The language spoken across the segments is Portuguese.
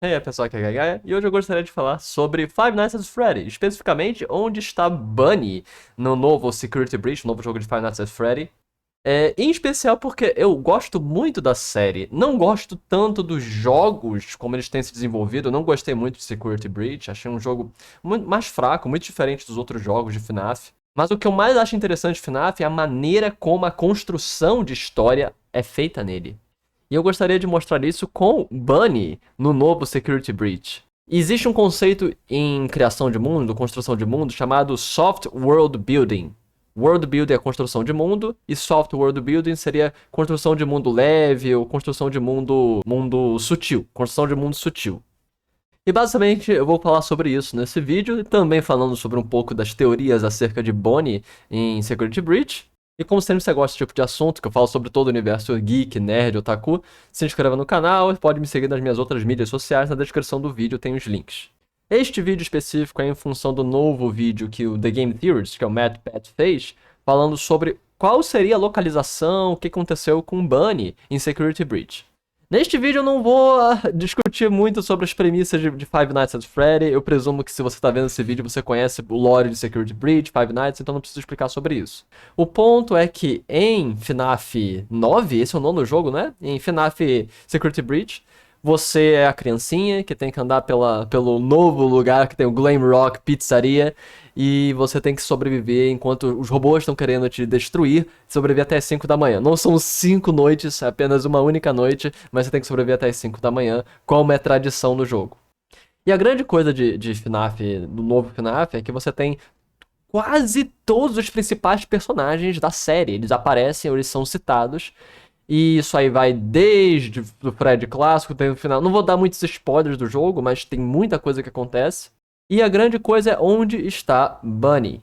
E aí, pessoal, aqui é Gaia, e hoje eu gostaria de falar sobre Five Nights at Freddy, especificamente onde está Bunny no novo Security Breach, no novo jogo de Five Nights at Freddy. Em especial porque eu gosto muito da série, não gosto tanto dos jogos como eles têm se desenvolvido, eu não gostei muito de Security Breach, achei um jogo muito mais fraco, muito diferente dos outros jogos de FNAF. Mas o que eu mais acho interessante de FNAF é a maneira como a construção de história é feita nele. E eu gostaria de mostrar isso com Bunny no novo Security Breach. Existe um conceito em criação de mundo, construção de mundo, chamado Soft World Building. World Building é construção de mundo, e Soft World Building seria construção de mundo leve, ou construção de mundo sutil. Construção de mundo sutil. E basicamente eu vou falar sobre isso nesse vídeo, e também falando sobre um pouco das teorias acerca de Bunny em Security Breach. E como sempre você gosta desse tipo de assunto, que eu falo sobre todo o universo geek, nerd, otaku, se inscreva no canal e pode me seguir nas minhas outras mídias sociais, na descrição do vídeo tem os links. Este vídeo específico é em função do novo vídeo que o The Game Theorist, que é o Matt Pat, fez, falando sobre qual seria a localização, o que aconteceu com Bunny em Security Breach. Neste vídeo eu não vou discutir muito sobre as premissas de Five Nights at Freddy. Eu presumo que se você está vendo esse vídeo você conhece o lore de Security Breach, Five Nights, então não preciso explicar sobre isso. O ponto é que em FNAF 9, esse é o nono jogo, né? Em FNAF Security Breach, você é a criancinha que tem que andar pelo novo lugar que tem o Glam Rock Pizzaria e você tem que sobreviver enquanto os robôs estão querendo te destruir, sobreviver até as 5 da manhã. Não são 5 noites, é apenas uma única noite, mas você tem que sobreviver até as 5 da manhã, como é tradição no jogo. E a grande coisa de FNAF, do novo FNAF, é que você tem quase todos os principais personagens da série. Eles aparecem, eles são citados. E isso aí vai desde o Freddy clássico até o final. Não vou dar muitos spoilers do jogo, mas tem muita coisa que acontece. E a grande coisa é onde está Bunny.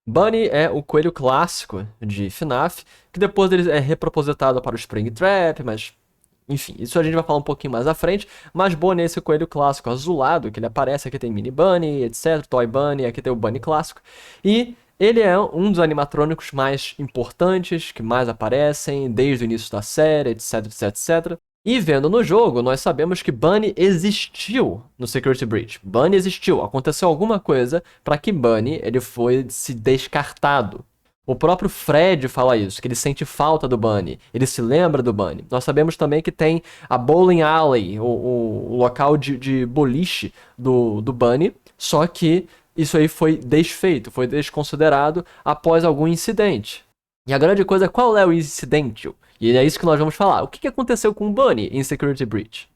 Bunny é o coelho clássico de FNAF, que depois ele é repropositado para o Springtrap, mas... Enfim, isso a gente vai falar um pouquinho mais à frente. Mas Bunny é esse coelho clássico azulado, que ele aparece. Aqui tem Mini Bunny, etc, Toy Bunny, aqui tem o Bunny clássico. E... ele é um dos animatrônicos mais importantes, que mais aparecem desde o início da série, etc, etc, etc. E vendo no jogo, nós sabemos que Bunny existiu no Security Breach. Bunny existiu, aconteceu alguma coisa para que Bunny ele foi se descartado. O próprio Fred fala isso, que ele sente falta do Bunny, ele se lembra do Bunny. Nós sabemos também que tem a Bowling Alley, o local de boliche do Bunny, só que isso aí foi desfeito, foi desconsiderado após algum incidente. E a grande coisa é qual é o incidente? E é isso que nós vamos falar. O que aconteceu com o Bunny em Security Breach?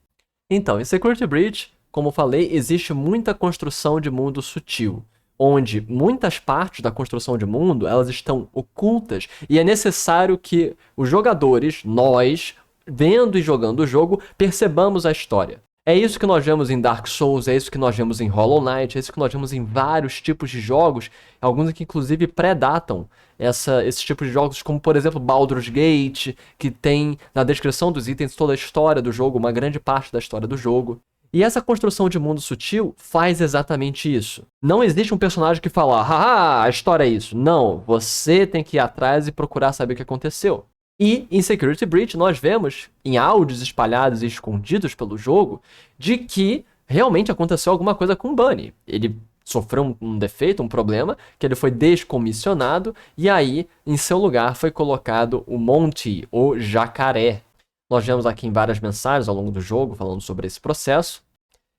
Então, em Security Breach, como eu falei, existe muita construção de mundo sutil, onde muitas partes da construção de mundo elas estão ocultas e é necessário que os jogadores, nós, vendo e jogando o jogo, percebamos a história. É isso que nós vemos em Dark Souls, é isso que nós vemos em Hollow Knight, é isso que nós vemos em vários tipos de jogos, alguns que inclusive predatam esses tipos de jogos, como por exemplo Baldur's Gate, que tem na descrição dos itens toda a história do jogo, uma grande parte da história do jogo. E essa construção de mundo sutil faz exatamente isso. Não existe um personagem que fala, haha, a história é isso. Não, você tem que ir atrás e procurar saber o que aconteceu. E em Security Breach nós vemos em áudios espalhados e escondidos pelo jogo de que realmente aconteceu alguma coisa com o Bunny. Ele sofreu um defeito, um problema, que ele foi descomissionado e aí em seu lugar foi colocado o Monty, o jacaré. Nós vemos aqui em várias mensagens ao longo do jogo falando sobre esse processo.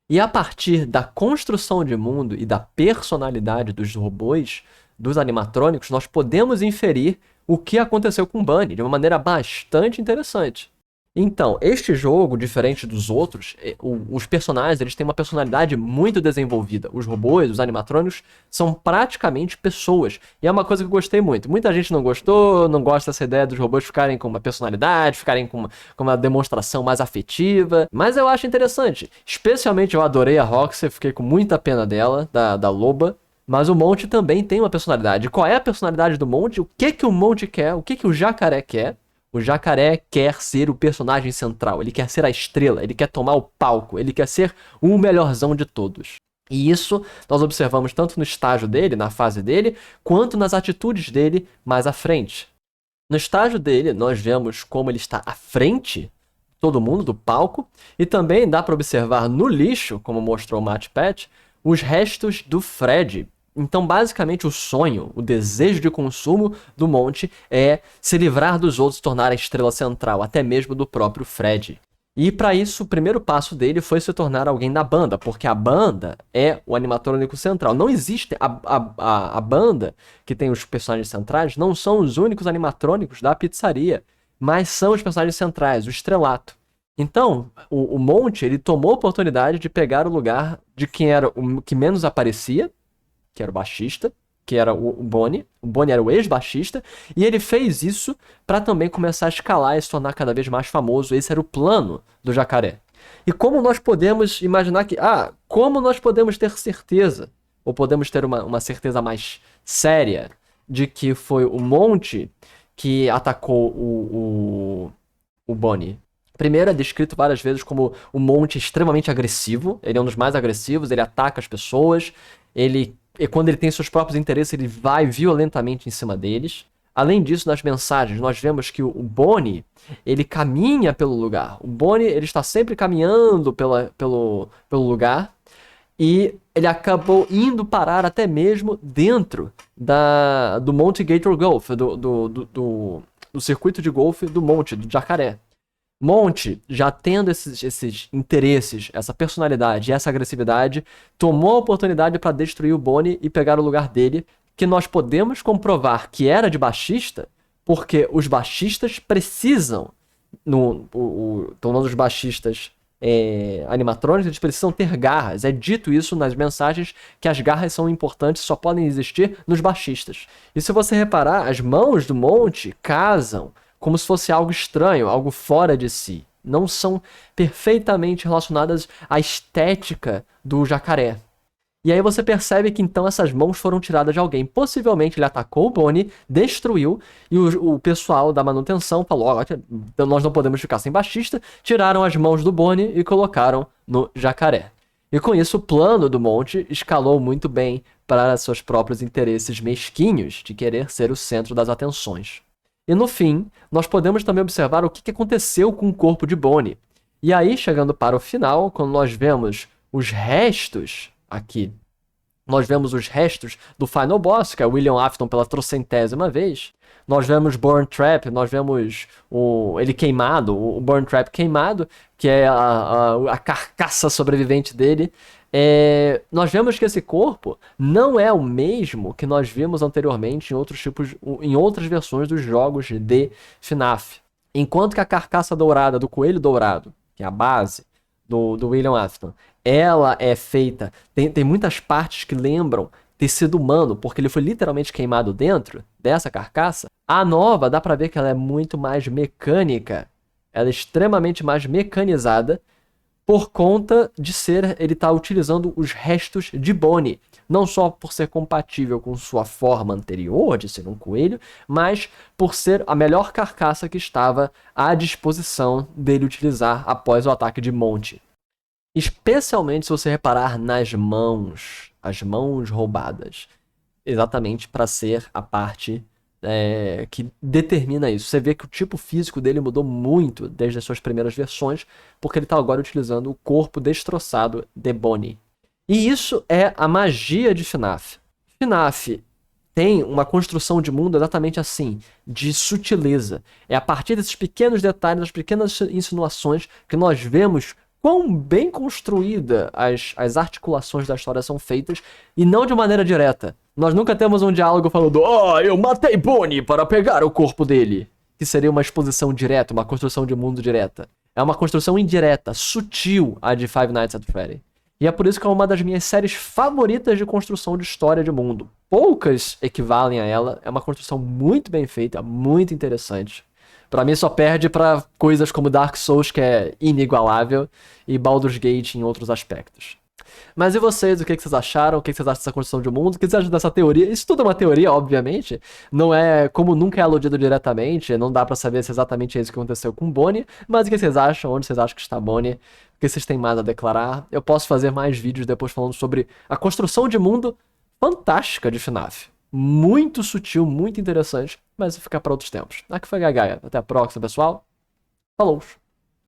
E a partir da construção de mundo e da personalidade dos robôs, dos animatrônicos, nós podemos inferir o que aconteceu com Bunny de uma maneira bastante interessante. Então, este jogo, diferente dos outros, os personagens eles têm uma personalidade muito desenvolvida. Os robôs, os animatrônicos, são praticamente pessoas. E é uma coisa que eu gostei muito. Muita gente não gostou, não gosta dessa ideia dos robôs ficarem com uma personalidade, ficarem com uma demonstração mais afetiva. Mas eu acho interessante. Especialmente eu adorei a Roxy, fiquei com muita pena dela, da loba. Mas o Monty também tem uma personalidade. Qual é a personalidade do Monty? O que o Monty quer? O que o jacaré quer? O jacaré quer ser o personagem central, ele quer ser a estrela, ele quer tomar o palco, ele quer ser o melhorzão de todos. E isso nós observamos tanto no estágio dele, na fase dele, quanto nas atitudes dele mais à frente. No estágio dele, nós vemos como ele está à frente todo mundo do palco, e também dá para observar no lixo, como mostrou o Matt Pat, os restos do Fred. Então, basicamente, o sonho, o desejo de consumo do Monty é se livrar dos outros, tornar a estrela central, até mesmo do próprio Fred. E para isso, o primeiro passo dele foi se tornar alguém da banda, porque a banda é o animatrônico central. Não existe a banda que tem os personagens centrais, não são os únicos animatrônicos da pizzaria, mas são os personagens centrais, o estrelato. Então, o Monty, ele tomou a oportunidade de pegar o lugar de quem era o que menos aparecia, que era o baixista, que era o Bonnie. O Bonnie era o ex-baixista, e ele fez isso para também começar a escalar e se tornar cada vez mais famoso. Esse era o plano do Jacaré. E como nós podemos imaginar que... como nós podemos ter certeza, ou podemos ter uma certeza mais séria, de que foi o Monty que atacou o Bonnie? Primeiro, é descrito várias vezes como o Monty extremamente agressivo. Ele é um dos mais agressivos, ele ataca as pessoas, e quando ele tem seus próprios interesses, ele vai violentamente em cima deles. Além disso, nas mensagens, nós vemos que o Bonnie, ele caminha pelo lugar. O Bonnie, ele está sempre caminhando pelo lugar. E ele acabou indo parar até mesmo dentro do Monty Gator Golf, do circuito de golfe do Monty, do Jacaré. Monty, já tendo esses interesses, essa personalidade e essa agressividade, tomou a oportunidade para destruir o Bonnie e pegar o lugar dele, que nós podemos comprovar que era de baixista, porque os baixistas precisam, tornando os baixistas animatrônicos, eles precisam ter garras. É dito isso nas mensagens, que as garras são importantes, só podem existir nos baixistas. E se você reparar, as mãos do Monty casam como se fosse algo estranho, algo fora de si. Não são perfeitamente relacionadas à estética do jacaré. E aí você percebe que então essas mãos foram tiradas de alguém. Possivelmente ele atacou o Bonnie, destruiu, e o pessoal da manutenção falou: nós não podemos ficar sem baixista. Tiraram as mãos do Bonnie e colocaram no jacaré. E com isso o plano do Monty escalou muito bem para seus próprios interesses mesquinhos de querer ser o centro das atenções. E no fim, nós podemos também observar o que aconteceu com o corpo de Bonnie. E aí, chegando para o final, quando nós vemos os restos aqui, nós vemos os restos do Final Boss, que é o William Afton pela trocentésima vez. Nós vemos Burn Trap, nós vemos ele queimado, o Burn Trap queimado, que é a carcaça sobrevivente dele. Nós vemos que esse corpo não é o mesmo que nós vimos anteriormente em outras versões dos jogos de FNAF. Enquanto que a carcaça dourada do coelho dourado, que é a base do William Afton, ela é feita, tem muitas partes que lembram tecido humano, porque ele foi literalmente queimado dentro dessa carcaça. A nova, dá pra ver que ela é muito mais mecânica, ela é extremamente mais mecanizada, por conta de ele tá utilizando os restos de Bonnie. Não só por ser compatível com sua forma anterior, de ser um coelho, mas por ser a melhor carcaça que estava à disposição dele utilizar após o ataque de Monty. Especialmente se você reparar nas mãos, as mãos roubadas. Exatamente para ser a parte que determina isso. Você vê que o tipo físico dele mudou muito desde as suas primeiras versões, porque ele está agora utilizando o corpo destroçado de Bonnie. E isso é a magia de FNAF. FNAF tem uma construção de mundo exatamente assim, de sutileza. É a partir desses pequenos detalhes, das pequenas insinuações, que nós vemos quão bem construída as articulações da história são feitas, e não de maneira direta. Nós nunca temos um diálogo falando: eu matei Bonnie para pegar o corpo dele. Que seria uma exposição direta, uma construção de mundo direta. É uma construção indireta, sutil, a de Five Nights at Freddy's. E é por isso que é uma das minhas séries favoritas de construção de história de mundo. Poucas equivalem a ela, é uma construção muito bem feita, muito interessante. Pra mim só perde pra coisas como Dark Souls, que é inigualável, e Baldur's Gate em outros aspectos. Mas e vocês, o que vocês acharam? O que vocês acham dessa construção de mundo? O que vocês acham dessa teoria? Isso tudo é uma teoria, obviamente. Não é, como nunca é aludido diretamente, não dá pra saber se exatamente é isso que aconteceu com Bonnie. Mas o que vocês acham? Onde vocês acham que está Bonnie? O que vocês têm mais a declarar? Eu posso fazer mais vídeos depois falando sobre a construção de mundo fantástica de FNAF. Muito sutil, muito interessante, mas vai ficar para outros tempos. Aqui foi Gagaia. Até a próxima, pessoal. Falou!